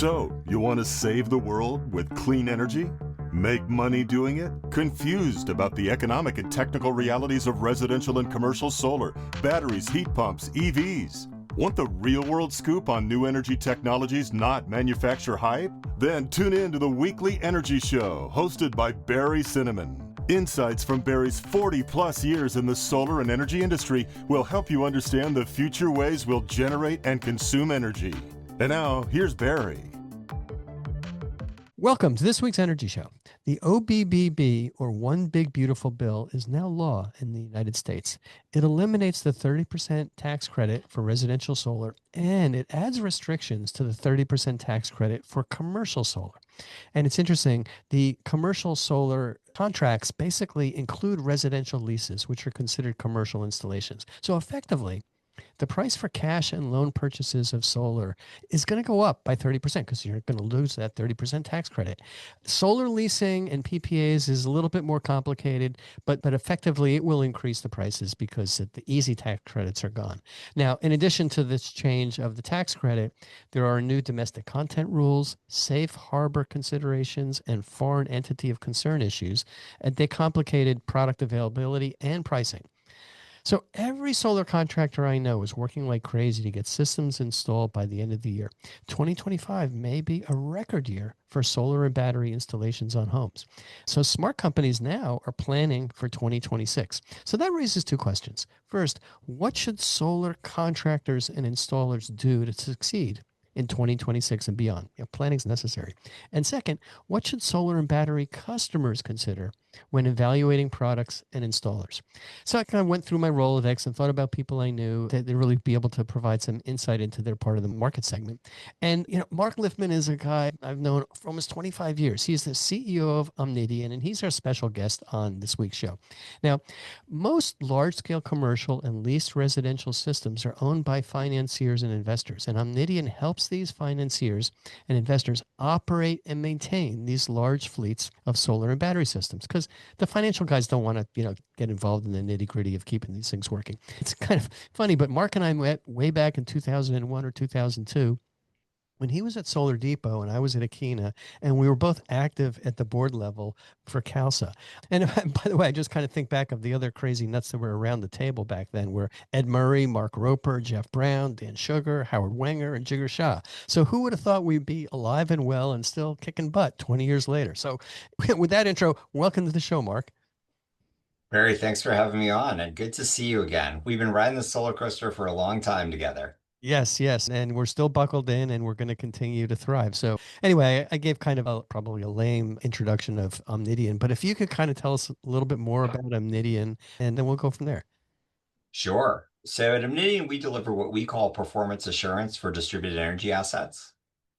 So, you want to save the world with clean energy? Make money doing it? Confused about the economic and technical realities of residential and commercial solar, batteries, heat pumps, EVs? Want the real-world scoop on new energy technologies, not manufacturer hype? Then tune in to the Weekly Energy Show, hosted by Barry Cinnamon. Insights from Barry's 40-plus years in the solar and energy industry will help you understand the future ways we'll generate and consume energy. And now, here's Barry. Welcome to this week's Energy Show. The OBBB, or One Big Beautiful Bill, is now law in the United States. It eliminates the 30% tax credit for residential solar, and it adds restrictions to the 30% tax credit for commercial solar. And it's interesting, the commercial solar contracts basically include residential leases, which are considered commercial installations. So effectively, the price for cash and loan purchases of solar is going to go up by 30% because you're going to lose that 30% tax credit. Solar leasing and PPAs is a little bit more complicated, but effectively it will increase the prices because the easy tax credits are gone. Now, in addition to this change of the tax credit, there are new domestic content rules, safe harbor considerations, and foreign entity of concern issues, and they complicated product availability and pricing. So every solar contractor I know is working like crazy to get systems installed by the end of the year. 2025 may be a record year for solar and battery installations on homes. So smart companies now are planning for 2026. So that raises two questions. First, what should solar contractors and installers do to succeed in 2026 and beyond? Planning is necessary. And second, what should solar and battery customers consider when evaluating products and installers? So I kind of went through my Rolodex and thought about people I knew that they'd really be able to provide some insight into their part of the market segment. And, Mark Liffman is a guy I've known for almost 25 years. He's the CEO of Omnidian, and he's our special guest on this week's show. Now, most large-scale commercial and leased residential systems are owned by financiers and investors, and Omnidian helps these financiers and investors operate and maintain these large fleets of solar and battery systems because the financial guys don't want to, get involved in the nitty-gritty of keeping these things working. It's kind of funny, but Mark and I met way back in 2001 or 2002 when he was at Solar Depot and I was at Akina, and we were both active at the board level for CalSA. And by the way, I just kind of think back of the other crazy nuts that were around the table back then were Ed Murray, Mark Roper, Jeff Brown, Dan Sugar, Howard Wenger, and Jigar Shah. So who would have thought we'd be alive and well and still kicking butt 20 years later? So with that intro, welcome to the show, Mark. Barry, thanks for having me on, and good to see you again. We've been riding the solar coaster for a long time together. Yes. And we're still buckled in and we're going to continue to thrive. So anyway, I gave kind of probably a lame introduction of Omnidian, but if you could kind of tell us a little bit more about Omnidian, and then we'll go from there. Sure. So at Omnidian, we deliver what we call performance assurance for distributed energy assets.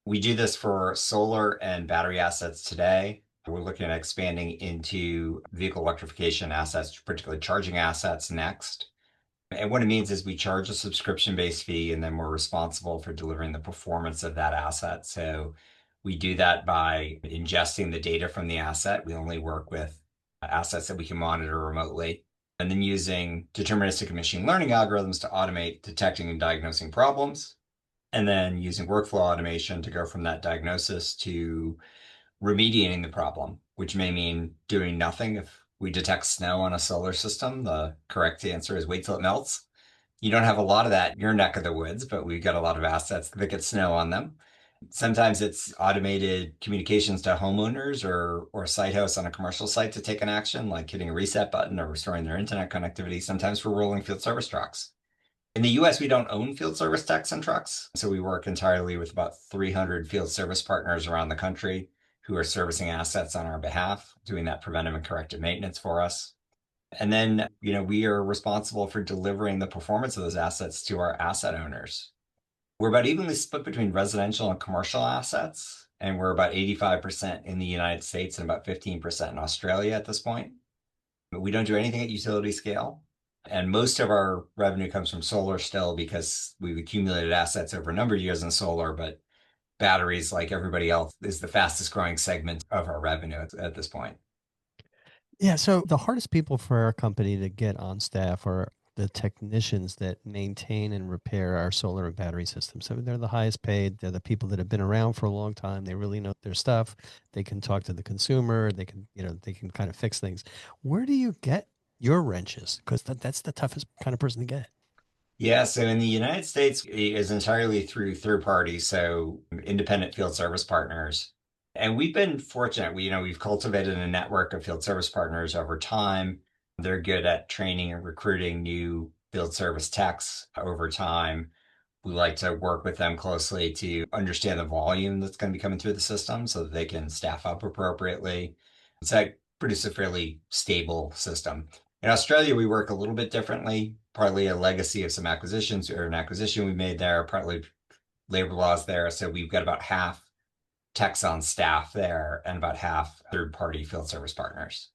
We do this for solar and battery assets today. We're looking at expanding into vehicle electrification assets, particularly charging assets next. And what it means is we charge a subscription-based fee, and then we're responsible for delivering the performance of that asset. So we do that by ingesting the data from the asset. We only work with assets that we can monitor remotely, and then using deterministic and machine learning algorithms to automate detecting and diagnosing problems, and then using workflow automation to go from that diagnosis to remediating the problem, which may mean doing nothing. If we detect snow on a solar system, the correct answer is wait till it melts. You don't have a lot of that in your neck of the woods, but we've got a lot of assets that get snow on them. Sometimes it's automated communications to homeowners or site hosts on a commercial site to take an action, like hitting a reset button or restoring their internet connectivity. Sometimes we're rolling field service trucks. In the US, we don't own field service techs and trucks, so we work entirely with about 300 field service partners around the country who are servicing assets on our behalf, doing that preventive and corrective maintenance for us. And then, we are responsible for delivering the performance of those assets to our asset owners. We're about evenly split between residential and commercial assets, and we're about 85% in the United States and about 15% in Australia at this point. But we don't do anything at utility scale. And most of our revenue comes from solar still because we've accumulated assets over a number of years in solar, but batteries, like everybody else, is the fastest growing segment of our revenue at this point. Yeah. So the hardest people for our company to get on staff are the technicians that maintain and repair our solar and battery systems. So they're the highest paid. They're the people that have been around for a long time. They really know their stuff. They can talk to the consumer. They can, they can kind of fix things. Where do you get your wrenches? Because that's the toughest kind of person to get. Yeah, so in the United States, it is entirely through third parties, so independent field service partners. And we've been fortunate. We've cultivated a network of field service partners over time. They're good at training and recruiting new field service techs over time. We like to work with them closely to understand the volume that's going to be coming through the system so that they can staff up appropriately. It's like produce a fairly stable system. In Australia, we work a little bit differently, partly a legacy of some acquisitions or an acquisition we made there, partly labor laws there. So we've got about half techs on staff there and about half third-party field service partners.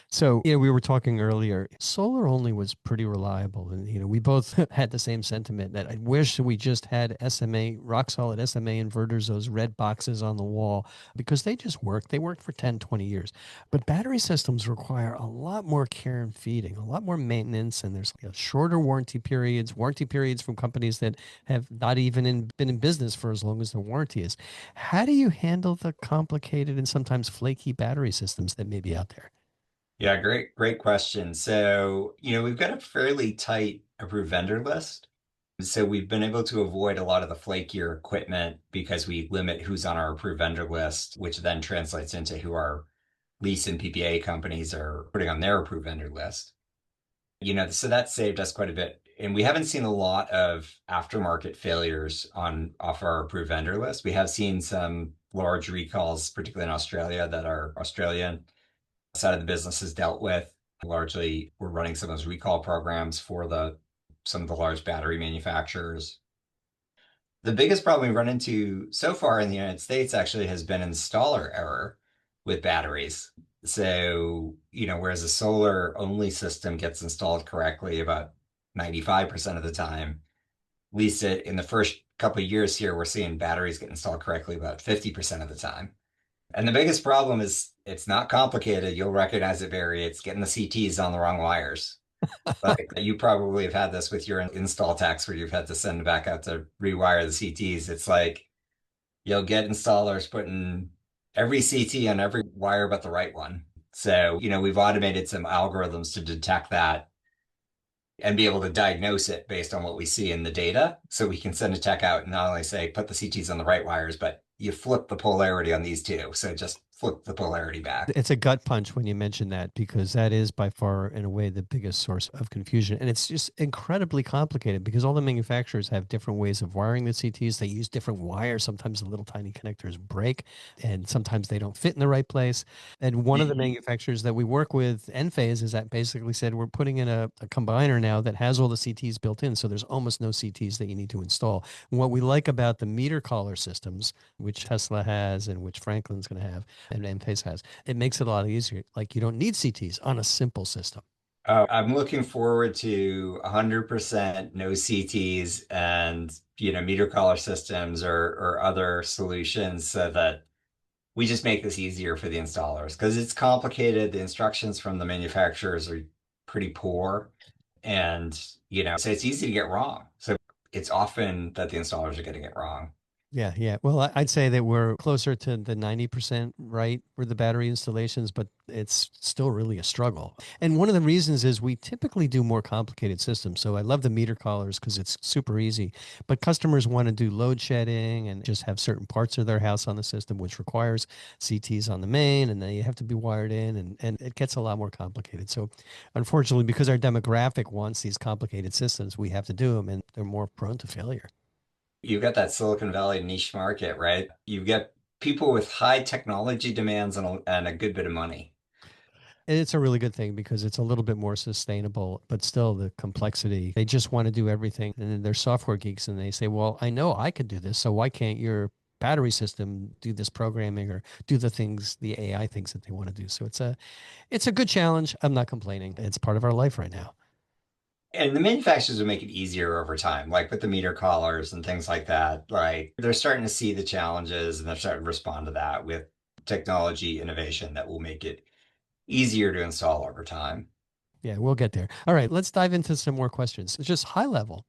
So, we were talking earlier, solar only was pretty reliable. And, we both had the same sentiment that I wish we just had SMA, rock solid SMA inverters, those red boxes on the wall, because they just work. They work for 10, 20 years. But battery systems require a lot more care and feeding, a lot more maintenance, and there's shorter warranty periods from companies that have not even been in business for as long as the warranty is. How do you handle the complicated and sometimes flaky battery systems that may be out there? Yeah, great question. So, we've got a fairly tight approved vendor list. So we've been able to avoid a lot of the flakier equipment because we limit who's on our approved vendor list, which then translates into who our lease and PPA companies are putting on their approved vendor list. So that saved us quite a bit. And we haven't seen a lot of aftermarket failures off our approved vendor list. We have seen some large recalls, particularly in Australia, that our Australian side of the business has dealt with. Largely, we're running some of those recall programs for some of the large battery manufacturers. The biggest problem we run into so far in the United States actually has been installer error with batteries. So, whereas a solar only system gets installed correctly about 95% of the time, at least in the first couple of years here, we're seeing batteries get installed correctly about 50% of the time. And the biggest problem is it's not complicated. You'll recognize it, Barry. It's getting the CTs on the wrong wires. Like you probably have had this with your install techs where you've had to send back out to rewire the CTs. It's like you'll get installers putting every CT on every wire but the right one. So, we've automated some algorithms to detect that and be able to diagnose it based on what we see in the data. So we can send a tech out and not only say, put the CTs on the right wires, but you flip the polarity on these two. So just flip the polarity back. It's a gut punch when you mention that, because that is by far, in a way, the biggest source of confusion. And it's just incredibly complicated because all the manufacturers have different ways of wiring the CTs. They use different wires. Sometimes the little tiny connectors break and sometimes they don't fit in the right place. And one of the manufacturers that we work with, Enphase, is that basically said, we're putting in a combiner now that has all the CTs built in. So there's almost no CTs that you need to install. And what we like about the meter collar systems, which Tesla has and which Franklin's going to have, and Enphase has, it makes it a lot easier. Like, you don't need CTs on a simple system. I'm looking forward to 100% no CTs and, meter collar systems or other solutions so that we just make this easier for the installers because it's complicated. The instructions from the manufacturers are pretty poor and, so it's easy to get wrong. So it's often that the installers are getting it wrong. Yeah, yeah. Well, I'd say that we're closer to the 90% right for the battery installations, but it's still really a struggle. And one of the reasons is we typically do more complicated systems. So I love the meter collars because it's super easy, but customers want to do load shedding and just have certain parts of their house on the system, which requires CTs on the main, and then you have to be wired in, and it gets a lot more complicated. So unfortunately, because our demographic wants these complicated systems, we have to do them, and they're more prone to failure. You've got that Silicon Valley niche market, right? You've got people with high technology demands and a good bit of money. And it's a really good thing because it's a little bit more sustainable, but still the complexity. They just want to do everything. And then they're software geeks and they say, well, I know I could do this. So why can't your battery system do this programming or do the things, the AI things that they want to do? So it's a good challenge. I'm not complaining. It's part of our life right now. And the manufacturers will make it easier over time, like with the meter collars and things like that. Like they're starting to see the challenges and they're starting to respond to that with technology innovation that will make it easier to install over time. Yeah, we'll get there. All right, let's dive into some more questions. It's just high level.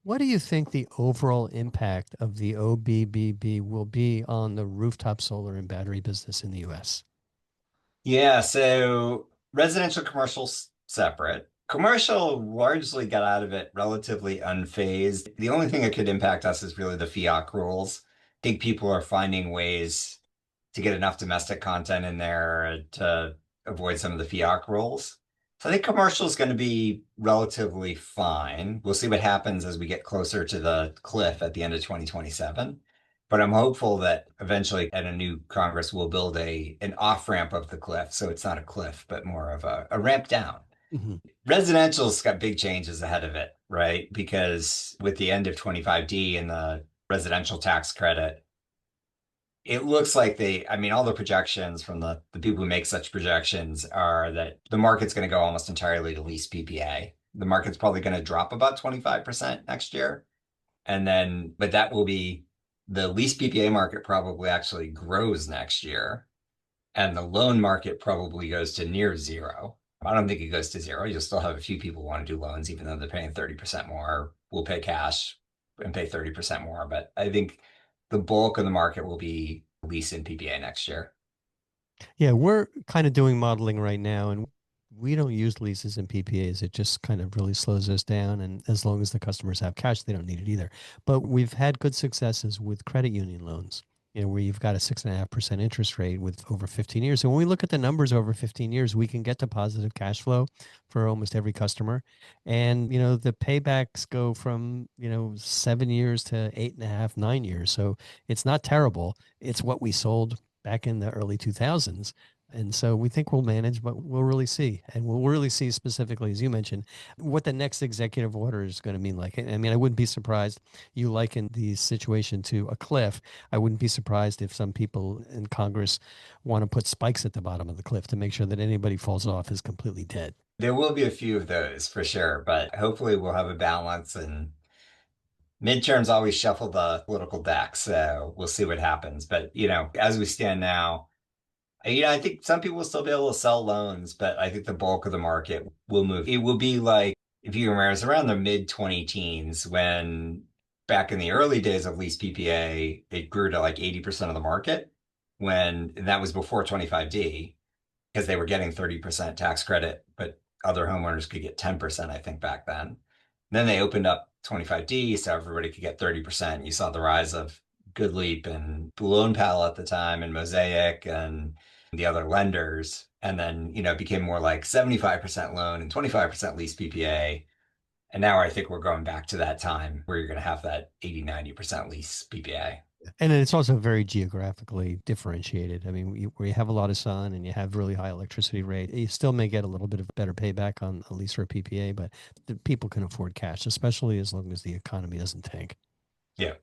What do you think the overall impact of the OBBB will be on the rooftop solar and battery business in the US? Yeah, so residential commercial's separate. Commercial largely got out of it relatively unfazed. The only thing that could impact us is really the FEOC rules. I think people are finding ways to get enough domestic content in there to avoid some of the FEOC rules. So I think commercial is going to be relatively fine. We'll see what happens as we get closer to the cliff at the end of 2027. But I'm hopeful that eventually at a new Congress, we'll build an off-ramp of the cliff. So it's not a cliff, but more of a ramp down. Mhm. Residential's got big changes ahead of it, right? Because with the end of 25D and the residential tax credit, it looks like I mean, all the projections from the people who make such projections are that the market's going to go almost entirely to lease PPA. The market's probably going to drop about 25% next year. But that will be the lease PPA market probably actually grows next year. And the loan market probably goes to near zero. I don't think it goes to zero. You'll still have a few people who want to do loans, even though they're paying 30% more. We'll pay cash and pay 30% more. But I think the bulk of the market will be lease and PPA next year. Yeah, we're kind of doing modeling right now, and we don't use leases and PPAs. It just kind of really slows us down. And as long as the customers have cash, they don't need it either. But we've had good successes with credit union loans, where you've got a 6.5% interest rate with over 15 years. And when we look at the numbers over 15 years, we can get to positive cash flow for almost every customer. And, the paybacks go from, 7 years to 8.5, 9 years. So it's not terrible. It's what we sold back in the early 2000s. And so we think we'll manage, but we'll really see. And we'll really see specifically, as you mentioned, what the next executive order is going to mean. Like, I mean, I wouldn't be surprised. You liken the situation to a cliff. I wouldn't be surprised if some people in Congress want to put spikes at the bottom of the cliff to make sure that anybody falls off is completely dead. There will be a few of those for sure, but hopefully we'll have a balance and midterms always shuffle the political deck. So we'll see what happens. But, as we stand now, I think some people will still be able to sell loans, but I think the bulk of the market will move. It will be like, if you remember, it's around the mid 20 teens when back in the early days of lease PPA, it grew to like 80% of the market and that was before 25D because they were getting 30% tax credit, but other homeowners could get 10%, I think, back then. Then they opened up 25D so everybody could get 30%. You saw the rise of GoodLeap and Loan Pal at the time and Mosaic and the other lenders. And then, it became more like 75% loan and 25% lease PPA. And now I think we're going back to that time where you're going to have that 80, 90% lease PPA. And it's also very geographically differentiated. I mean, where you have a lot of sun and you have really high electricity rate, you still may get a little bit of better payback on a lease or a PPA, but the people can afford cash, especially as long as the economy doesn't tank. Yeah,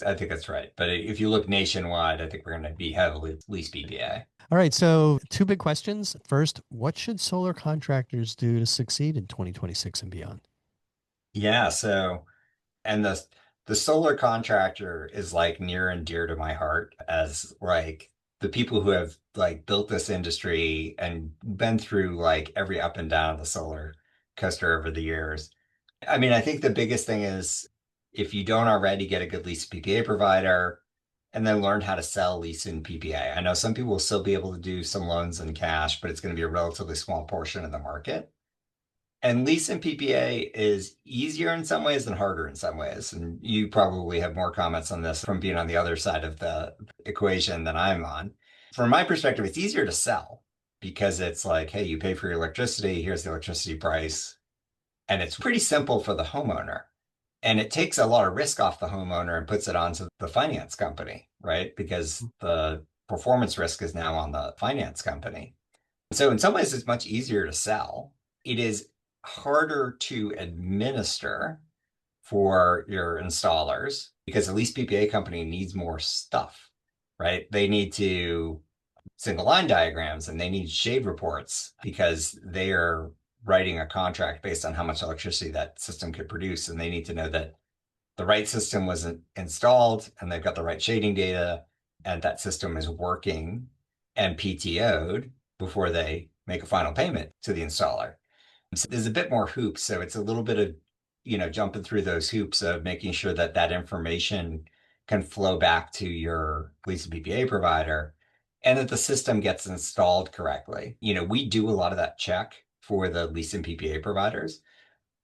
I think that's right. But if you look nationwide, I think we're going to be heavily lease PPA. All right. So, two big questions. First, what should solar contractors do to succeed in 2026 and beyond? Yeah, and the solar contractor is like near and dear to my heart as like the people who have like built this industry and been through like every up and down of the solar coaster over the years. I mean, I think the biggest thing is if you don't already get a good lease PPA provider and then learn how to sell lease and PPA. I know some people will still be able to do some loans and cash, but it's going to be a relatively small portion of the market. And lease and PPA is easier in some ways and harder in some ways. And you probably have more comments on this from being on the other side of the equation than I'm on. From my perspective, it's easier to sell because it's like, hey, you pay for your electricity, here's the electricity price. And it's pretty simple for the homeowner. And it takes a lot of risk off the homeowner and puts it onto the finance company, right? Because the performance risk is now on the finance company. So in some ways, it's much easier to sell. It is harder to administer for your installers because the lease PPA company needs more stuff, right? They need to single line diagrams and they need shade reports because they are writing a contract based on how much electricity that system could produce. And they need to know that the right system was installed and they've got the right shading data and that system is working and PTO'd before they make a final payment to the installer. So there's a bit more hoops. So it's a little bit of, jumping through those hoops of making sure that that information can flow back to your lease and PPA provider and that the system gets installed correctly. We do a lot of that check for the lease and PPA providers.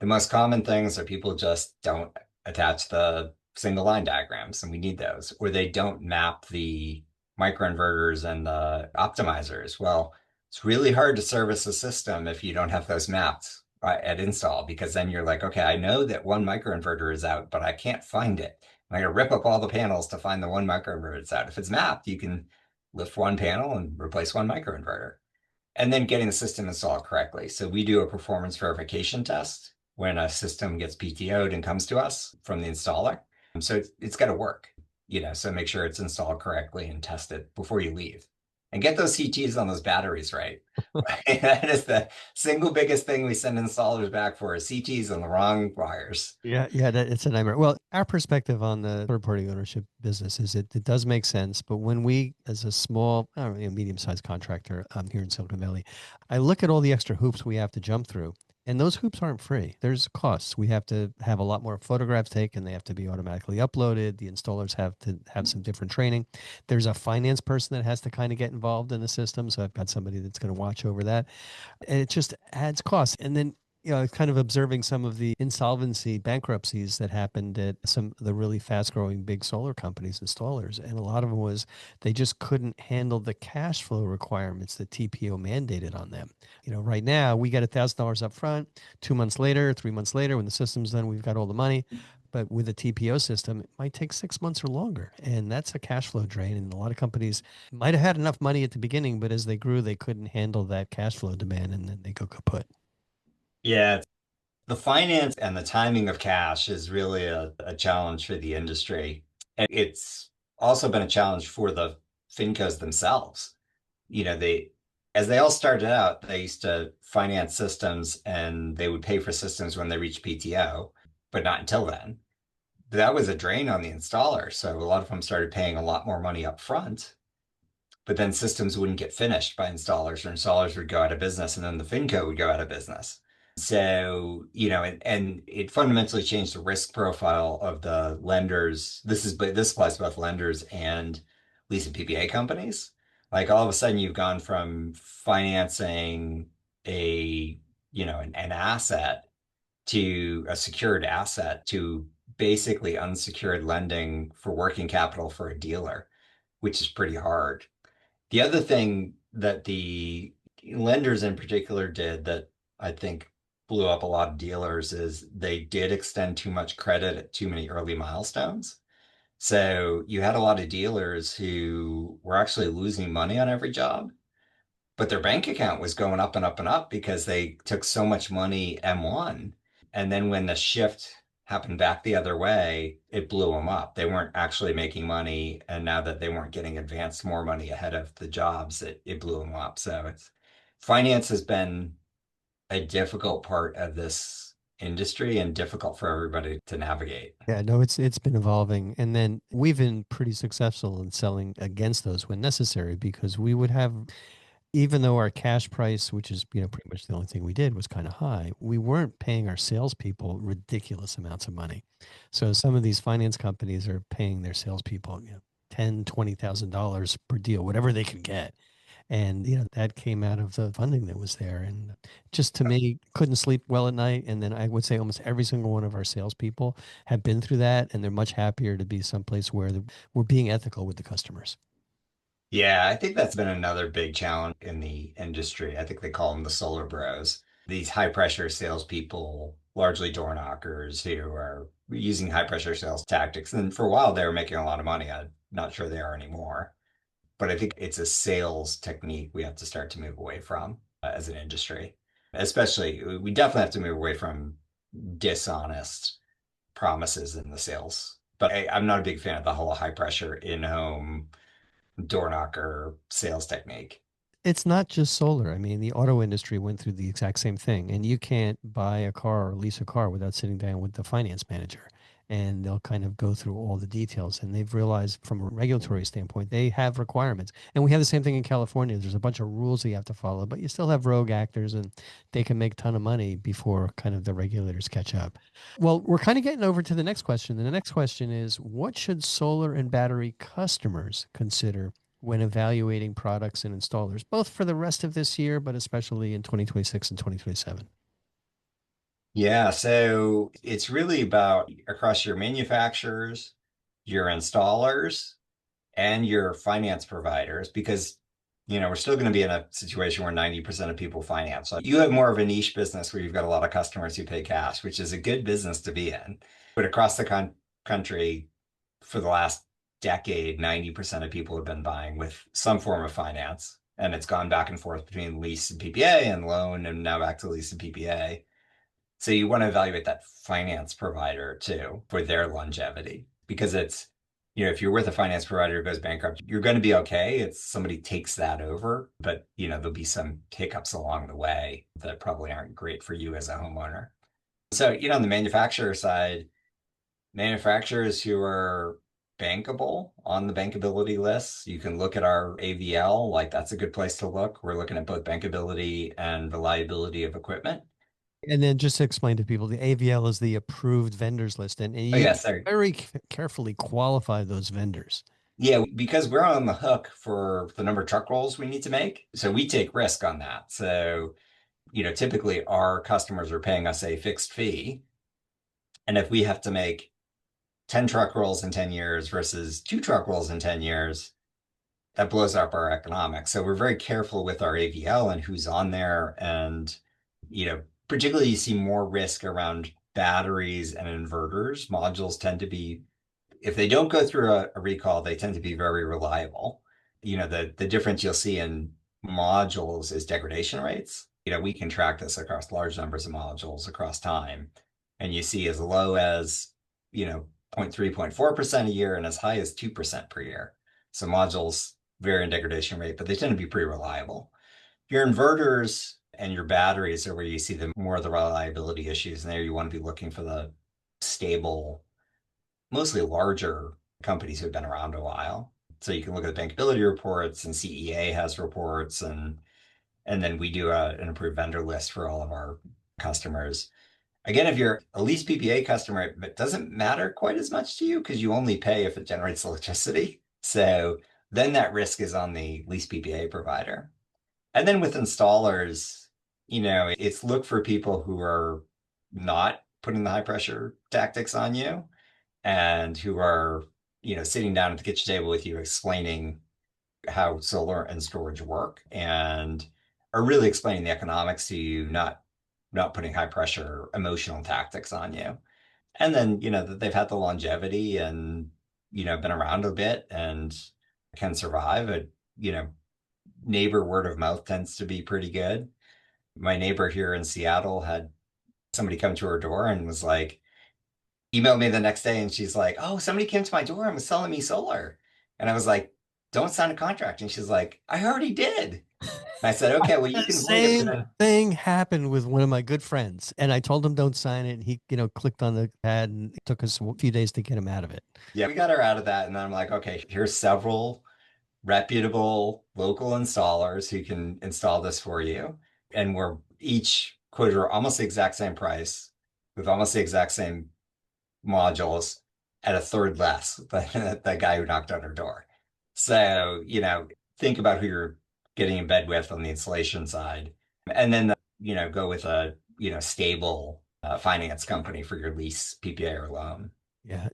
The most common things are people just don't attach the single line diagrams, and we need those, or they don't map the microinverters and the optimizers. Well, it's really hard to service a system if you don't have those mapped at install, because then you're like, okay, I know that one microinverter is out, but I can't find it. And I got to rip up all the panels to find the one microinverter that's out. If it's mapped, you can lift one panel and replace one microinverter. And then getting the system installed correctly. So we do a performance verification test when a system gets PTO'd and comes to us from the installer. So it's got to work, so make sure it's installed correctly and test it before you leave. And get those CTs on those batteries right. That is the single biggest thing we send installers back for, is CTs on the wrong wires. Yeah, it's a nightmare. Well, our perspective on the third-party ownership business is it does make sense, but when we, as a small, I don't know, medium-sized contractor here in Silicon Valley, I look at all the extra hoops we have to jump through, and those hoops aren't free. There's costs. We have to have a lot more photographs taken. They have to be automatically uploaded. The installers have to have some different training. There's a finance person that has to kind of get involved in the system, so I've got somebody that's going to watch over that, and it just adds costs. And then kind of observing some of the insolvency bankruptcies that happened at some of the really fast growing big solar companies, installers. And a lot of them was they just couldn't handle the cash flow requirements that TPO mandated on them. Right now we get $1,000 up front, 2 months later, 3 months later, when the system's done, we've got all the money. But with a TPO system, it might take 6 months or longer. And that's a cash flow drain. And a lot of companies might have had enough money at the beginning, but as they grew, they couldn't handle that cash flow demand, and then they go kaput. Yeah, the finance and the timing of cash is really a challenge for the industry. And it's also been a challenge for the FinCos themselves. As they all started out, they used to finance systems and they would pay for systems when they reached PTO, but not until then. That was a drain on the installer. So a lot of them started paying a lot more money up front, but then systems wouldn't get finished by installers, or installers would go out of business, and then the FinCo would go out of business. So, and it fundamentally changed the risk profile of the lenders. This applies to both lenders and lease and PPA companies. Like all of a sudden you've gone from financing an asset to a secured asset to basically unsecured lending for working capital for a dealer, which is pretty hard. The other thing that the lenders in particular did that I think blew up a lot of dealers is they did extend too much credit at too many early milestones. So you had a lot of dealers who were actually losing money on every job, but their bank account was going up and up and up because they took so much money M1. And then when the shift happened back the other way, it blew them up. They weren't actually making money. And now that they weren't getting advanced more money ahead of the jobs, it blew them up. So finance has been a difficult part of this industry and difficult for everybody to navigate. Yeah, no, it's been evolving. And then we've been pretty successful in selling against those when necessary, because we would have, even though our cash price, which is, pretty much the only thing we did, was kind of high, we weren't paying our salespeople ridiculous amounts of money. So some of these finance companies are paying their salespeople, $10,000, $20,000 per deal, whatever they could get. And, that came out of the funding that was there. And just, to me, couldn't sleep well at night. And then I would say almost every single one of our salespeople have been through that. And they're much happier to be someplace where we're being ethical with the customers. Yeah, I think that's been another big challenge in the industry. I think they call them the solar bros. These high pressure salespeople, largely door knockers, who are using high pressure sales tactics. And for a while, they were making a lot of money. I'm not sure they are anymore. But I think it's a sales technique we have to start to move away from as an industry. Especially, we definitely have to move away from dishonest promises in the sales. But I'm not a big fan of the whole high pressure in-home door knocker sales technique. It's not just solar. I mean, the auto industry went through the exact same thing. And you can't buy a car or lease a car without sitting down with the finance manager. and they'll kind of go through all the details. And they've realized from a regulatory standpoint, they have requirements. And we have the same thing in California. There's a bunch of rules that you have to follow, but you still have rogue actors and they can make a ton of money before kind of the regulators catch up. Well, we're kind of getting over to the next question. And the next question is, what should solar and battery customers consider when evaluating products and installers, both for the rest of this year, but especially in 2026 and 2027? Yeah, so it's really about across your manufacturers, your installers, and your finance providers, because we're still going to be in a situation where 90% of people finance. So you have more of a niche business where you've got a lot of customers who pay cash, which is a good business to be in. But across the country, for the last decade, 90% of people have been buying with some form of finance. And it's gone back and forth between lease and PPA and loan, and now back to lease and PPA. So you want to evaluate that finance provider too for their longevity, because if you're with a finance provider who goes bankrupt, you're going to be okay. It's somebody takes that over, but there'll be some hiccups along the way that probably aren't great for you as a homeowner. So, on the manufacturer side, manufacturers who are bankable on the bankability lists, you can look at our AVL, like that's a good place to look. We're looking at both bankability and reliability of equipment. And then just to explain to people, the AVL is the approved vendors list, and Oh, you yes, sorry. very carefully qualify those vendors. Yeah, because we're on the hook for the number of truck rolls we need to make. So we take risk on that. So, typically our customers are paying us a fixed fee. And if we have to make 10 truck rolls in 10 years versus 2 truck rolls in 10 years, that blows up our economics. So we're very careful with our AVL and who's on there. And, particularly you see more risk around batteries and inverters. Modules tend to be, if they don't go through a recall, they tend to be very reliable. The difference you'll see in modules is degradation rates. We can track this across large numbers of modules across time. And you see as low as, 0.3, 0.4% a year and as high as 2% per year. So modules vary in degradation rate, but they tend to be pretty reliable. Your inverters and your batteries are where you see more of the reliability issues. And there you want to be looking for the stable, mostly larger companies who have been around a while. So you can look at the bankability reports, and CEA has reports, and then we do an approved vendor list for all of our customers. Again, if you're a lease PPA customer, it doesn't matter quite as much to you because you only pay if it generates electricity. So then that risk is on the lease PPA provider. And then with installers, it's look for people who are not putting the high pressure tactics on you and who are, sitting down at the kitchen table with you explaining how solar and storage work and are really explaining the economics to you, not putting high pressure emotional tactics on you. And then, that they've had the longevity and, been around a bit and can survive. Neighbor word of mouth tends to be pretty good. My neighbor here in Seattle had somebody come to her door and was like, emailed me the next day and she's like, "Oh, somebody came to my door and was selling me solar." And I was like, "Don't sign a contract." And she's like, "I already did." And I said, "Okay, well, you The can avoid it for same the." thing happened with one of my good friends, and I told him don't sign it. And he, clicked on the pad, and it took us a few days to get him out of it. Yeah, we got her out of that. And then I'm like, okay, here's several reputable local installers who can install this for you. And we're each quoted almost the exact same price with almost the exact same modules at a third less than the guy who knocked on her door. So, think about who you're getting in bed with on the installation side. And then, go with a, stable finance company for your lease, PPA, or loan. Yeah.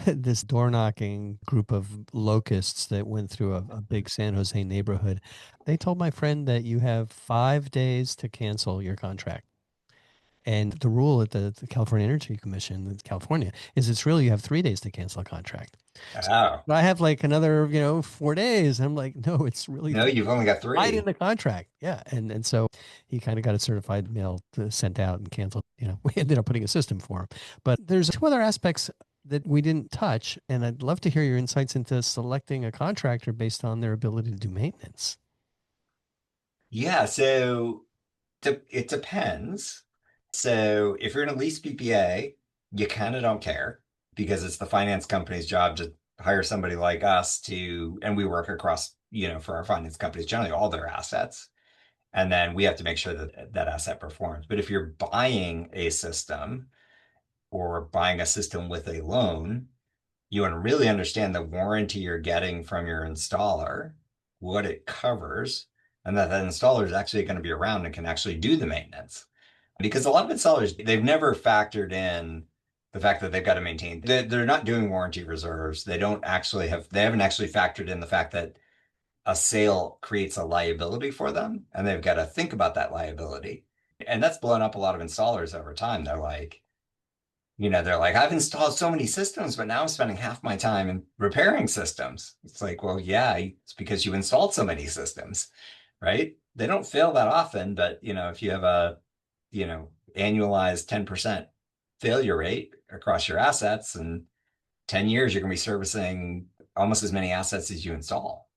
This door knocking group of locusts that went through a big San Jose neighborhood, they told my friend that you have 5 days to cancel your contract. And the rule at the California Energy Commission in California is it's really you have 3 days to cancel a contract. Oh, But I have like another, 4 days. And I'm like, no, it's really no, you've only got right in three. the contract. Yeah. And so he kind of got a certified mail sent out and canceled. We ended up putting a system for him. But there's two other aspects that we didn't touch. And I'd love to hear your insights into selecting a contractor based on their ability to do maintenance. Yeah, so it depends. So if you're in a lease PPA, you kind of don't care. because it's the finance company's job to hire somebody like us to, and we work across, for our finance companies, generally all their assets. And then we have to make sure that that asset performs. But if you're buying a system or buying a system with a loan, you want to really understand the warranty you're getting from your installer, what it covers, and that the installer is actually going to be around and can actually do the maintenance. Because a lot of installers, they've never factored in the fact that they've got to maintain, they're not doing warranty reserves. They haven't actually factored in the fact that a sale creates a liability for them, and they've got to think about that liability. And that's blown up a lot of installers over time. They're like, I've installed so many systems, but now I'm spending half my time in repairing systems. It's like, well, yeah, it's because you installed so many systems, right? They don't fail that often, but if you have a, annualized 10% failure rate across your assets, in 10 years, you're going to be servicing almost as many assets as you install.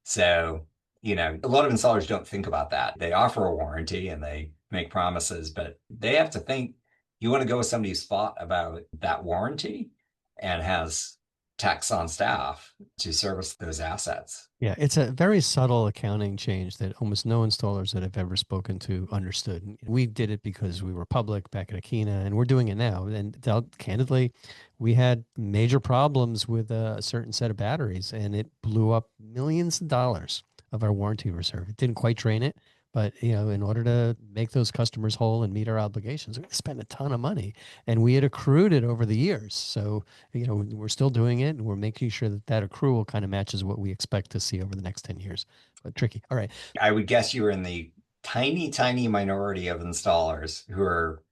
So, a lot of installers don't think about that. They offer a warranty and they make promises, but they have to think you want to go with somebody who's thought about that warranty and has techs on staff to service those assets. Yeah, it's a very subtle accounting change that almost no installers that I've ever spoken to understood. And we did it because we were public back at Akina, and we're doing it now. And candidly, we had major problems with a certain set of batteries, and it blew up millions of dollars of our warranty reserve. It didn't quite drain it, but in order to make those customers whole and meet our obligations, we spent a ton of money, and we had accrued it over the years. So we're still doing it, and we're making sure that that accrual kind of matches what we expect to see over the next 10 years. But tricky. All right. I would guess you were in the tiny, tiny minority of installers who are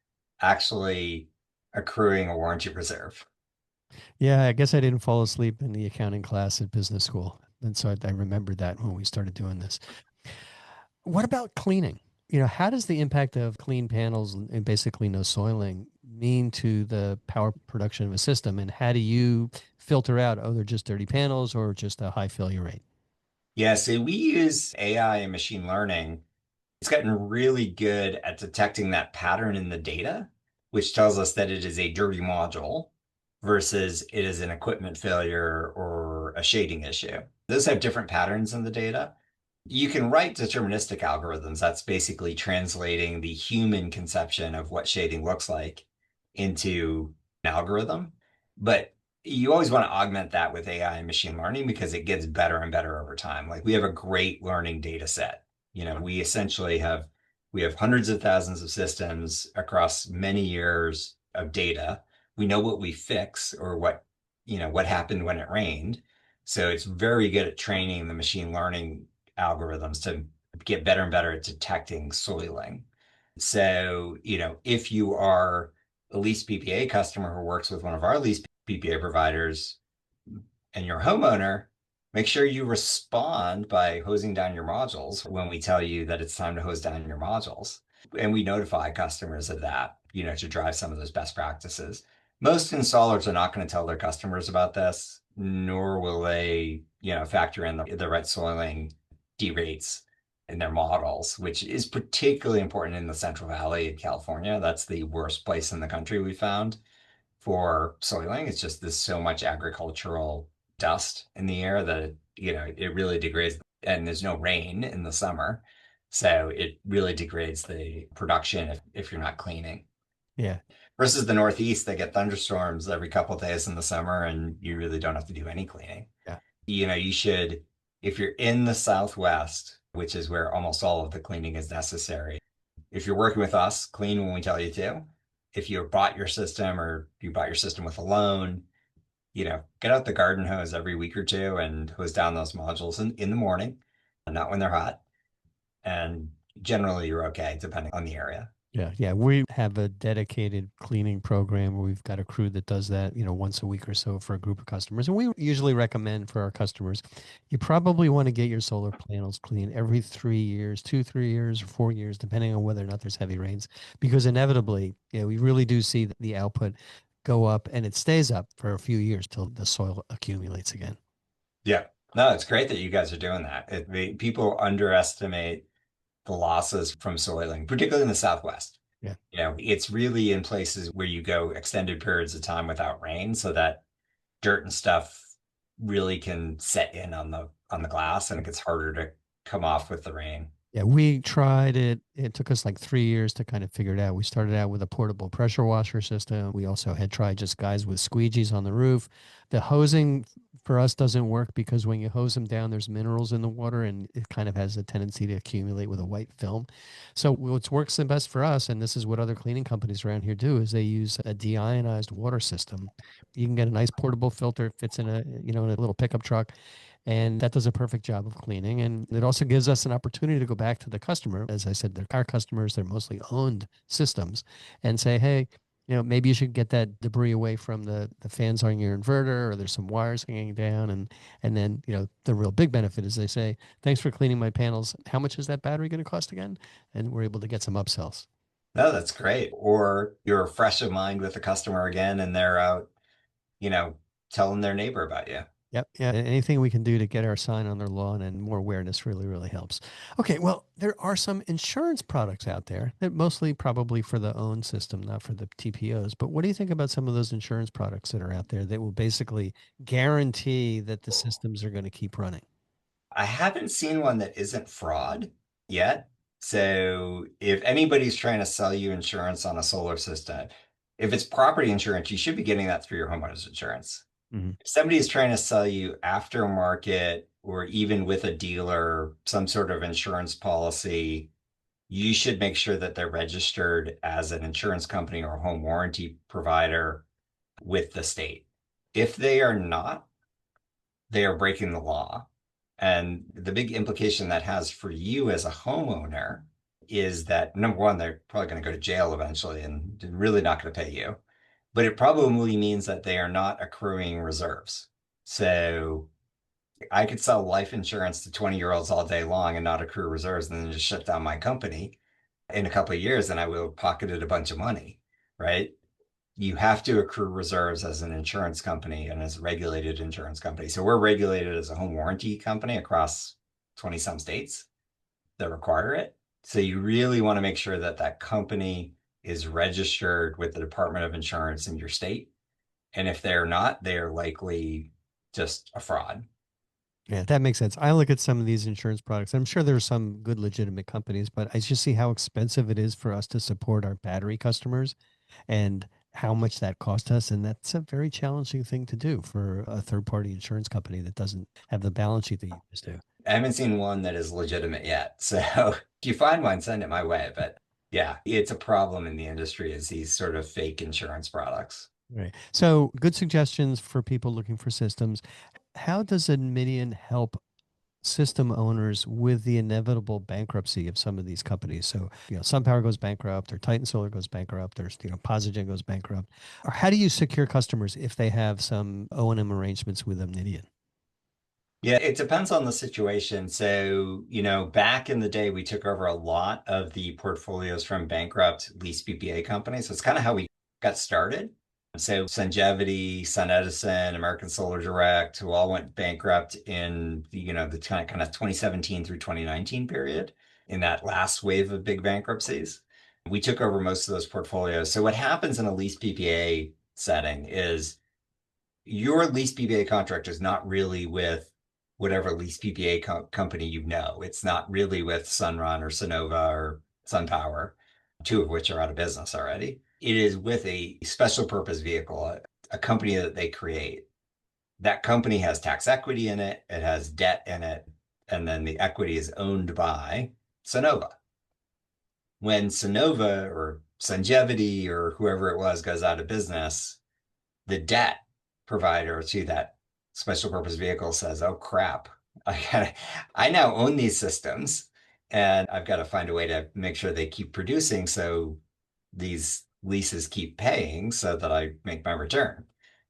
actually accruing a warranty reserve. Yeah, I guess I didn't fall asleep in the accounting class at business school. And so I remembered that when we started doing this. What about cleaning? How does the impact of clean panels and basically no soiling mean to the power production of a system? And how do you filter out, oh, they're just dirty panels or just a high failure rate? Yeah, so we use AI and machine learning. It's gotten really good at detecting that pattern in the data, which tells us that it is a dirty module versus it is an equipment failure or a shading issue. Those have different patterns in the data. You can write deterministic algorithms. That's basically translating the human conception of what shading looks like into an algorithm. But you always want to augment that with AI and machine learning because it gets better and better over time. Like we have a great learning data set. We have hundreds of thousands of systems across many years of data. We know what we fix or what happened when it rained. So it's very good at training the machine learning algorithms to get better and better at detecting soiling. So, if you are a lease PPA customer who works with one of our lease PPA providers and you're a homeowner, make sure you respond by hosing down your modules when we tell you that it's time to hose down your modules. And we notify customers of that, to drive some of those best practices. Most installers are not going to tell their customers about this, nor will they, factor in the right soiling derates in their models, which is particularly important in the Central Valley in California. That's the worst place in the country we found for soiling. It's just there's so much agricultural dust in the air that it really degrades, and there's no rain in the summer. So it really degrades the production if you're not cleaning. Yeah. Versus the Northeast, they get thunderstorms every couple of days in the summer and you really don't have to do any cleaning. Yeah. You should, if you're in the Southwest, which is where almost all of the cleaning is necessary, if you're working with us, clean when we tell you to. If you bought your system or you bought your system with a loan, get out the garden hose every week or two and hose down those modules in the morning, not when they're hot. And generally you're okay, depending on the area. Yeah. Yeah. We have a dedicated cleaning program where we've got a crew that does that, once a week or so for a group of customers. And we usually recommend for our customers, you probably want to get your solar panels clean every 3 years, 2, 3 years, or 4 years, depending on whether or not there's heavy rains, because inevitably, we really do see the output go up and it stays up for a few years till the soil accumulates again. Yeah. No, it's great that you guys are doing that. People underestimate the losses from soiling, particularly in the Southwest. Yeah. It's really in places where you go extended periods of time without rain so that dirt and stuff really can set in on the glass and it gets harder to come off with the rain. Yeah, we tried it. It took us like 3 years to kind of figure it out. We started out with a portable pressure washer system. We also had tried just guys with squeegees on the roof. The hosing for us doesn't work because when you hose them down, there's minerals in the water and it kind of has a tendency to accumulate with a white film. So what works the best for us, and this is what other cleaning companies around here do, is they use a deionized water system. You can get a nice portable filter, fits in in a little pickup truck, and that does a perfect job of cleaning. And it also gives us an opportunity to go back to the customer. As I said, they're our customers, they're mostly owned systems, and say, hey, maybe you should get that debris away from the fans on your inverter, or there's some wires hanging down. And then, the real big benefit is they say, thanks for cleaning my panels. How much is that battery going to cost again? And we're able to get some upsells. No, that's great. Or you're fresh of mind with the customer again and they're out, you know, telling their neighbor about you. Yep. Yeah. Anything we can do to get our sign on their lawn and more awareness really, really helps. Okay. Well, there are some insurance products out there that mostly probably for the own system, not for the TPOs. But what do you think about some of those insurance products that are out there that will basically guarantee that the systems are going to keep running? I haven't seen one that isn't fraud yet. So if anybody's trying to sell you insurance on a solar system, if it's property insurance, you should be getting that through your homeowner's insurance. Hmm. If somebody is trying to sell you aftermarket or even with a dealer, some sort of insurance policy, you should make sure that they're registered as an insurance company or home warranty provider with the state. If they are not, they are breaking the law. And the big implication that has for you as a homeowner is that number one, they're probably going to go to jail eventually and really not going to pay you. But it probably means that they are not accruing reserves. So I could sell life insurance to 20-year-olds all day long and not accrue reserves and then just shut down my company in a couple of years and I will have pocketed a bunch of money, right? You have to accrue reserves as an insurance company and as a regulated insurance company. So we're regulated as a home warranty company across 20 some states that require it. So you really want to make sure that that company is registered with the Department of Insurance in your state. And if they're not, they're likely just a fraud. Yeah, that makes sense. I look at some of these insurance products. I'm sure there's some good legitimate companies, but I just see how expensive it is for us to support our battery customers and how much that cost us. And that's a very challenging thing to do for a third party insurance company that doesn't have the balance sheet that you just do. I haven't seen one that is legitimate yet. So if you find one, send it my way. But yeah, it's a problem in the industry is these sort of fake insurance products. Right. So, good suggestions for people looking for systems. How does Admidian help system owners with the inevitable bankruptcy of some of these companies? So, SunPower goes bankrupt, or Titan Solar goes bankrupt, or Posigen goes bankrupt. Or how do you secure customers if they have some O&M arrangements with Admidian? Yeah, it depends on the situation. So, back in the day, we took over a lot of the portfolios from bankrupt lease PPA companies. So it's kind of how we got started. So Sungevity, SunEdison, American Solar Direct, who all went bankrupt in the kind of 2017 through 2019 period in that last wave of big bankruptcies. We took over most of those portfolios. So what happens in a lease PPA setting is your lease PPA contract is not really with whatever lease PPA company It's not really with Sunrun or Sonova or SunPower, two of which are out of business already. It is with a special purpose vehicle, a company that they create. That company has tax equity in it, it has debt in it, and then the equity is owned by Sonova. When Sonova or Sungevity or whoever it was goes out of business, the debt provider to that special purpose vehicle says, "Oh crap, I now own these systems, and I've got to find a way to make sure they keep producing, so these leases keep paying, so that I make my return."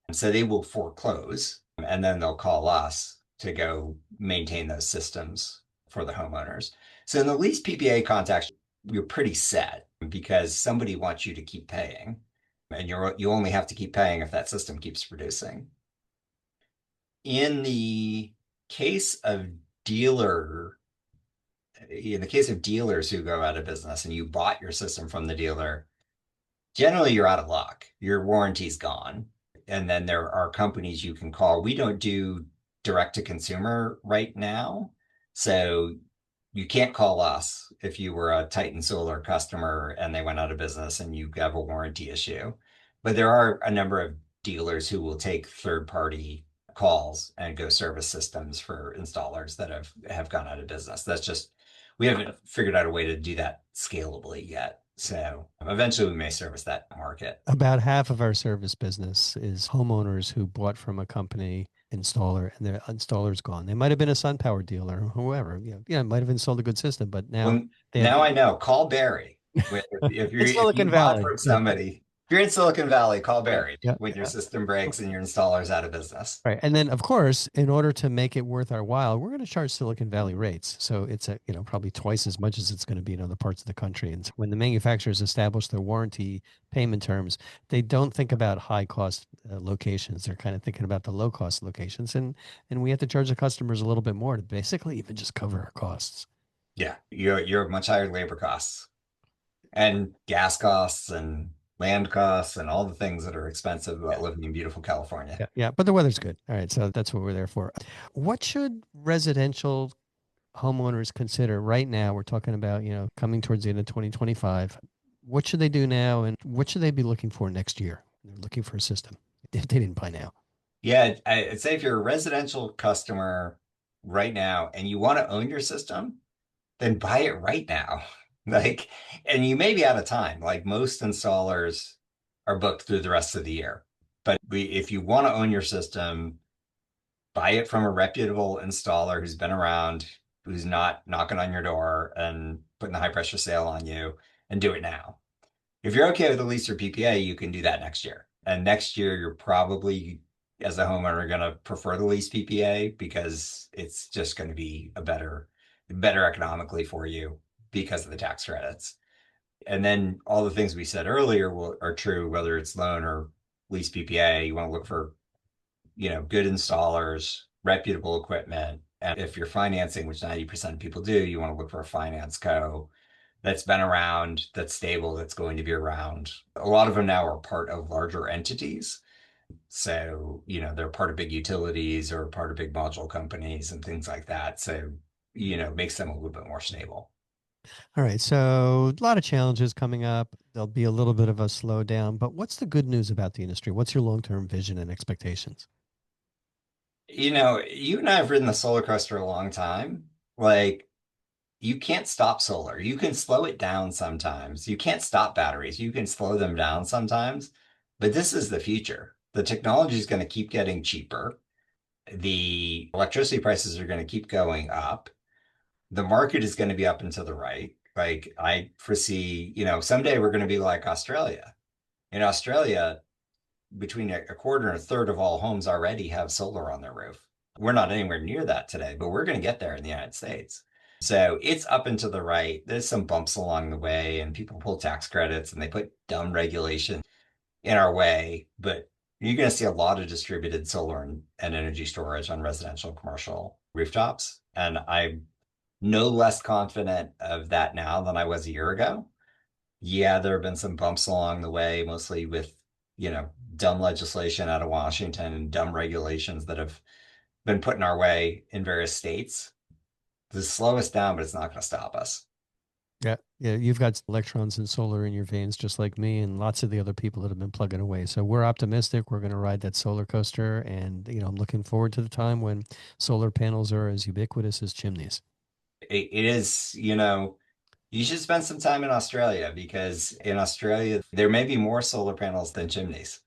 And so they will foreclose, and then they'll call us to go maintain those systems for the homeowners. So in the lease PPA context, you're pretty set because somebody wants you to keep paying and you only have to keep paying if that system keeps producing. In the case of dealer In the case of dealers who go out of business and you bought your system from the dealer, generally you're out of luck. Your warranty's gone. And then there are companies you can call. We don't do direct to consumer right now. So you can't call us if you were a Titan Solar customer and they went out of business and you have a warranty issue. But there are a number of dealers who will take third party calls and go service systems for installers that have gone out of business. That's just we haven't figured out a way to do that scalably yet. So eventually we may service that market. About half of our service business is homeowners who bought from a company installer and their installer's gone. They might have been a SunPower dealer or whoever, might have installed a good system, but now Well, they have now I know. Call Barry. If in if you Silicon bought Valley. from somebody, if you're in Silicon Valley, call Right. Barry Yeah. when your system breaks and your installer's out of business. Right. And then of course, in order to make it worth our while, we're going to charge Silicon Valley rates. So it's probably twice as much as it's going to be in other parts of the country. And so when the manufacturers establish their warranty payment terms, they don't think about high cost locations. They're kind of thinking about the low cost locations. And we have to charge the customers a little bit more to basically even just cover our costs. Yeah, you're much higher labor costs and gas costs and land costs and all the things that are expensive about living in beautiful California. Yeah. Yeah. But the weather's good. All right. So that's what we're there for. What should residential homeowners consider right now? We're talking about, coming towards the end of 2025. What should they do now, and what should they be looking for next year? They're looking for a system if they didn't buy now. Yeah, I'd say if you're a residential customer right now and you want to own your system, then buy it right now. Like, and you may be out of time. Like most installers are booked through the rest of the year. But if you want to own your system, buy it from a reputable installer who's been around, who's not knocking on your door and putting the high pressure sale on you, and do it now. If you're okay with a lease or PPA, you can do that next year. And next year, you're probably, as a homeowner, going to prefer the lease PPA because it's just going to be better economically for you because of the tax credits. And then all the things we said earlier are true, whether it's loan or lease PPA. You want to look for, good installers, reputable equipment. And if you're financing, which 90% of people do, you want to look for a finance co that's been around, that's stable, that's going to be around. A lot of them now are part of larger entities. So, they're part of big utilities or part of big module companies and things like that. So, it makes them a little bit more stable. All right. So a lot of challenges coming up. There'll be a little bit of a slowdown, but what's the good news about the industry? What's your long-term vision and expectations? You and I have ridden the solar coaster a long time. Like, you can't stop solar. You can slow it down sometimes. You can't stop batteries. You can slow them down sometimes. But this is the future. The technology is going to keep getting cheaper. The electricity prices are going to keep going up. The market is going to be up and to the right. Like I foresee, someday we're going to be like Australia. In Australia, between a quarter and a third of all homes already have solar on their roof. We're not anywhere near that today, but we're going to get there in the United States. So it's up and to the right. There's some bumps along the way, and people pull tax credits and they put dumb regulation in our way. But you're going to see a lot of distributed solar and energy storage on residential and commercial rooftops. And I'm no less confident of that now than I was a year ago. Yeah, there have been some bumps along the way, mostly with, dumb legislation out of Washington and dumb regulations that have been put in our way in various states to slow us down, but it's not going to stop us. Yeah. Yeah. You've got electrons and solar in your veins, just like me and lots of the other people that have been plugging away. So we're optimistic. We're going to ride that solar coaster. And, I'm looking forward to the time when solar panels are as ubiquitous as chimneys. It is, you should spend some time in Australia because in Australia, there may be more solar panels than chimneys.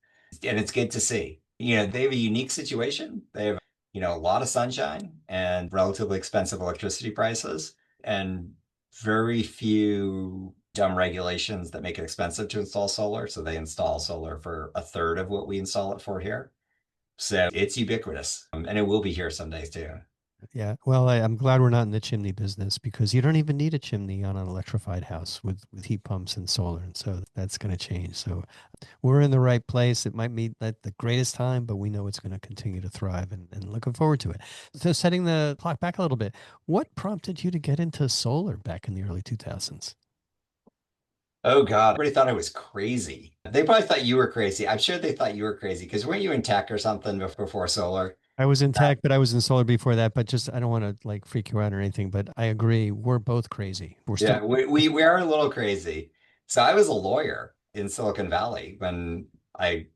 And it's good to see. They have a unique situation. They have, a lot of sunshine and relatively expensive electricity prices and very few dumb regulations that make it expensive to install solar. So they install solar for a third of what we install it for here. So it's ubiquitous and it will be here someday too. Yeah. Well, I'm glad we're not in the chimney business because you don't even need a chimney on an electrified house with heat pumps and solar. And so that's going to change. So we're in the right place. It might be at the greatest time, but we know it's going to continue to thrive and looking forward to it. So setting the clock back a little bit, what prompted you to get into solar back in the early 2000s? Oh God, everybody thought I was crazy. They probably thought you were crazy. I'm sure they thought you were crazy because weren't you in tech or something before solar? I was in tech, but I was in solar before that. But just, I don't want to like freak you out or anything, but I agree. We're both crazy. We're still, Yeah, we are a little crazy. So I was a lawyer in Silicon Valley when I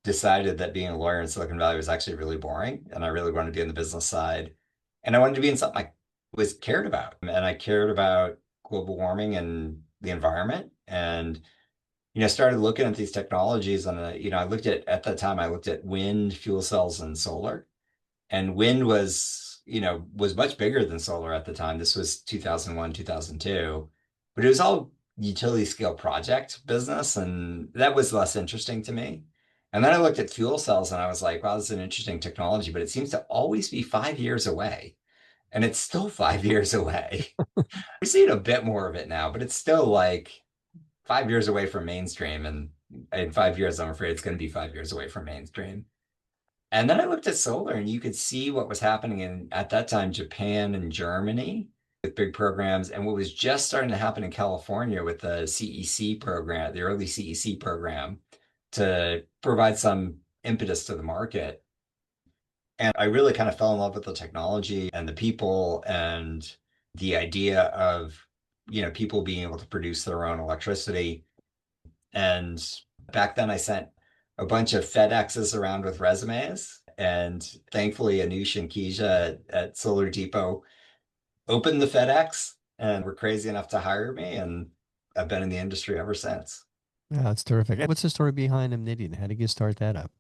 decided that being a lawyer in Silicon Valley was actually really boring, and I really wanted to be on the business side, and I wanted to be in something I was cared about, and I cared about global warming and the environment, and started looking at these technologies, and I looked at that time I looked at wind, fuel cells, and solar, and wind was much bigger than solar at the time. This was 2001, 2002, but it was all utility scale project business, and that was less interesting to me. And then I looked at fuel cells and I was like, wow, this is an interesting technology, but it seems to always be 5 years away. And it's still 5 years away. We're seeing a bit more of it now, but it's still like 5 years away from mainstream. And in 5 years, I'm afraid it's going to be 5 years away from mainstream. And then I looked at solar and you could see what was happening in, at that time, Japan and Germany with big programs, and what was just starting to happen in California with the CEC program, the early CEC program, to provide some impetus to the market. And I really kind of fell in love with the technology and the people and the idea of, people being able to produce their own electricity. And back then, I sent a bunch of FedExes around with resumes. And thankfully, Anush and Keisha at Solar Depot opened the FedEx and were crazy enough to hire me. And I've been in the industry ever since. yeah, that's terrific. What's the story behind Omnidian? How did you start that up?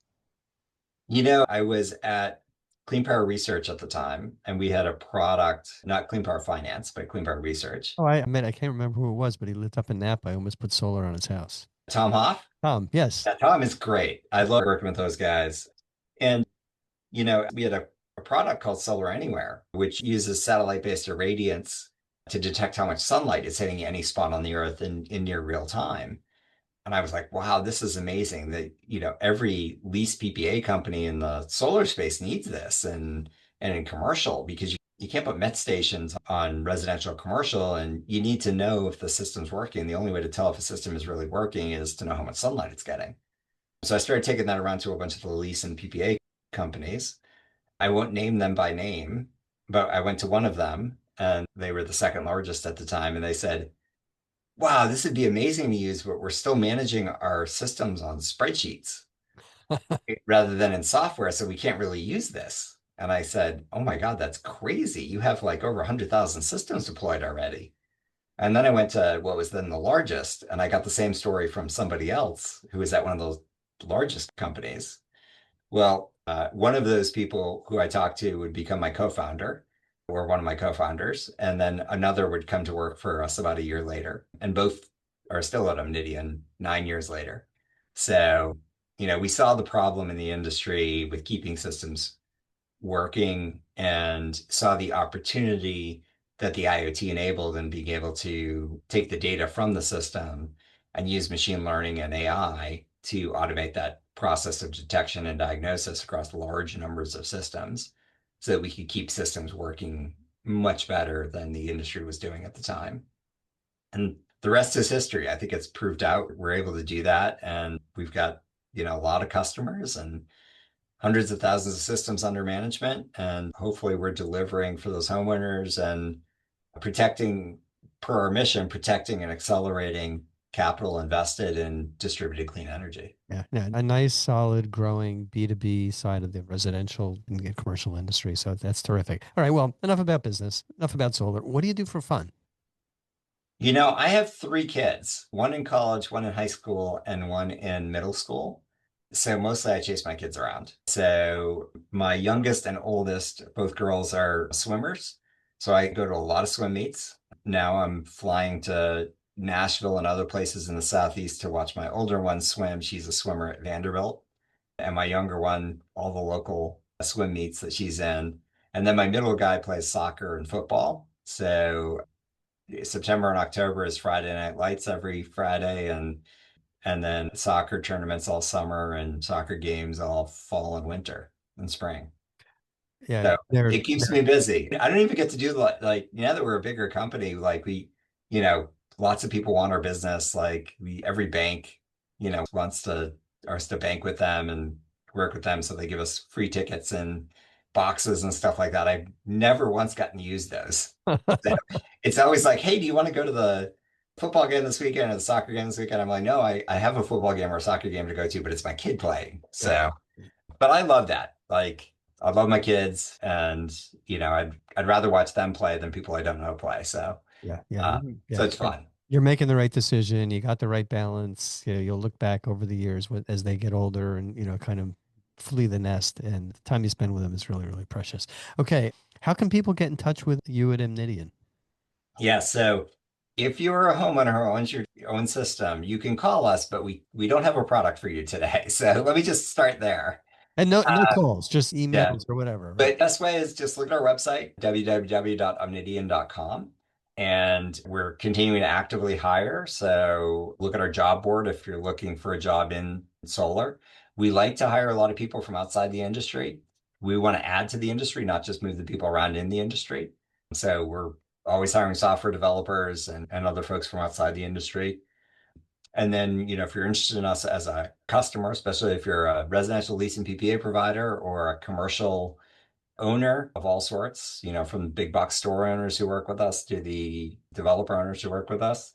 I was at Clean Power Research at the time, and we had a product, not Clean Power Finance, but Clean Power Research. Oh, I mean, I can't remember who it was, but he lived up in Napa. I almost put solar on his house. Tom Hoff? Yes. Yeah, Tom is great. I love working with those guys. And we had a product called Solar Anywhere, which uses satellite-based irradiance to detect how much sunlight is hitting any spot on the Earth in near real time. And I was like, wow, this is amazing that, every lease PPA company in the solar space needs this and in commercial, because you can't put met stations on residential or commercial, and you need to know if the system's working. The only way to tell if a system is really working is to know how much sunlight it's getting. So I started taking that around to a bunch of the lease and PPA companies. I won't name them by name, but I went to one of them and they were the second largest at the time. And they said, wow, this would be amazing to use, but we're still managing our systems on spreadsheets rather than in software. So we can't really use this. And I said, oh my God, that's crazy. You have like over 100,000 systems deployed already. And then I went to what was then the largest, and I got the same story from somebody else who was at one of those largest companies. Well, one of those people who I talked to would become my co-founder or one of my co-founders, and then another would come to work for us about a year later, and both are still at Omnidian 9 years later. So, we saw the problem in the industry with keeping systems working and saw the opportunity that the IoT enabled and being able to take the data from the system and use machine learning and AI to automate that process of detection and diagnosis across large numbers of systems so that we could keep systems working much better than the industry was doing at the time. And the rest is history. I think it's proved out. We're able to do that. And we've got, a lot of customers and hundreds of thousands of systems under management. And hopefully we're delivering for those homeowners and protecting, per our mission, protecting and accelerating capital invested in distributed clean energy. Yeah, yeah, a nice, solid, growing B2B side of the residential and commercial industry. So that's terrific. All right, well, enough about business, enough about solar. What do you do for fun? I have three kids, one in college, one in high school, and one in middle school. So mostly I chase my kids around. So my youngest and oldest, both girls, are swimmers. So I go to a lot of swim meets. Now I'm flying to Nashville and other places in the Southeast to watch my older one swim. She's a swimmer at Vanderbilt. And my younger one, all the local swim meets that she's in. And then my middle guy plays soccer and football. So September and October is Friday Night Lights every Friday, and then soccer tournaments all summer and soccer games all fall and winter and spring. Yeah, So it keeps me busy. I don't even get to do like now that we're a bigger company, like you know, lots of people want our business. Like every bank, wants us to bank with them and work with them. So they give us free tickets and boxes and stuff like that. I've never once gotten to use those. So it's always like, hey, do you want to go to the football game this weekend or the soccer game this weekend? I'm like, no, I have a football game or a soccer game to go to, but it's my kid playing. So, but I love that. Like, I love my kids, and I'd rather watch them play than people I don't know play. So, yeah, so it's fun. You're making the right decision. You got the right balance. You'll look back over the years as they get older and, kind of flee the nest, and the time you spend with them is really, really precious. Okay. How can people get in touch with you at Amnidian? Yeah. So if you're a homeowner who owns your own system, you can call us, but we don't have a product for you today. So let me just start there. And no calls, just Yeah. emails or whatever. Right? But best way is just look at our website, www.omnidian.com. And we're continuing to actively hire. So look at our job board if you're looking for a job in solar. We like to hire a lot of people from outside the industry. We want to add to the industry, not just move the people around in the industry. So we're always hiring software developers and other folks from outside the industry. And then, if you're interested in us as a customer, especially if you're a residential lease and PPA provider or a commercial owner of all sorts, from the big box store owners who work with us to the developer owners who work with us,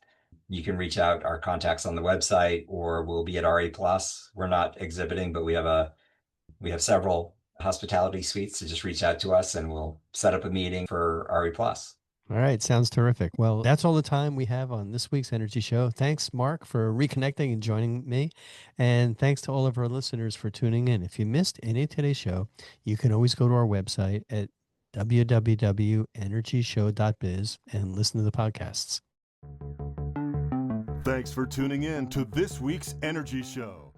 you can reach out. Our contacts on the website, or we'll be at RE Plus. We're not exhibiting, but we have several hospitality suites, so just reach out to us and we'll set up a meeting for RE Plus. All right. Sounds terrific. Well, that's all the time we have on this week's Energy Show. Thanks, Mark, for reconnecting and joining me. And thanks to all of our listeners for tuning in. If you missed any of today's show, you can always go to our website at www.energyshow.biz and listen to the podcasts. Thanks for tuning in to this week's Energy Show.